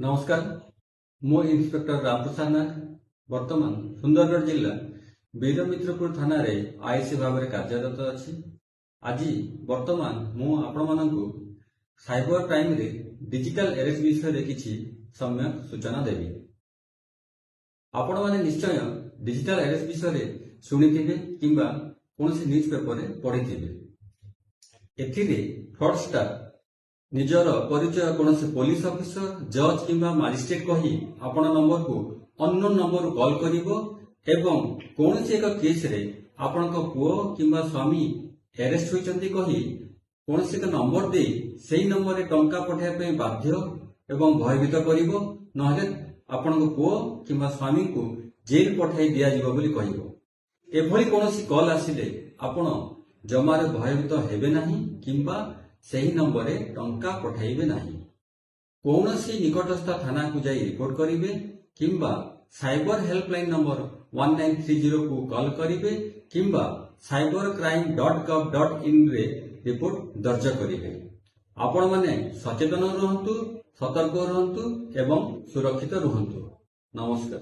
नमस्कार मो इन्स्पेक्टर रामप्रसाद नाग वर्तमान सुंदरगढ़ जिला वीरमित्रपुर थाना रे आईसी भाव में कार्यरत अच्छी आज वर्तमान मु आपण मानकु साइबर क्राइम रे डिजिटल अरेस्ट विषय रे किछि सम्यक सूचना देबी। आपण माने निश्चय डिजिटल अरेस्ट विषय रे सुनिथिबे किंबा कोनसी न्यूज पेपर रे पढिथिबे। एथिरे फ्रॉडस्टर निजर परिचय कौन पुलिस ऑफिसर जज किंबा मजिस्ट्रेट कही आपण नंबर को अननोन नंबर कॉल करिवो एवं कौन एक केस रे आपण पुओ किंबा स्वामी अरेस्ट होइचंती कही कौन एक नंबर दे सेही नंबर रे टंका पठाइबा पे बाध्य एवं भयभीत करिवो नहले आपण पुओ किंबा स्वामी को जेल पठाई दिया जिवो बोली कहिवो। एभली कोनोसी कॉल आसिले आपण जमारे भयभीत हेबे नाही किंबा सही नंबर रे टंका पठाइबे नाही। कौनसी निकटस्थ थाना को जाई रिपोर्ट करिवे किंबा साइबर हेल्पलाइन नंबर 1930 को कॉल करिवे किंबा cybercrime.gov.in रे रिपोर्ट दर्ज करिवे। आपण माने सचेतन रहंतु, सतर्क रहंतु एवं सुरक्षित रहंतु। नमस्कार।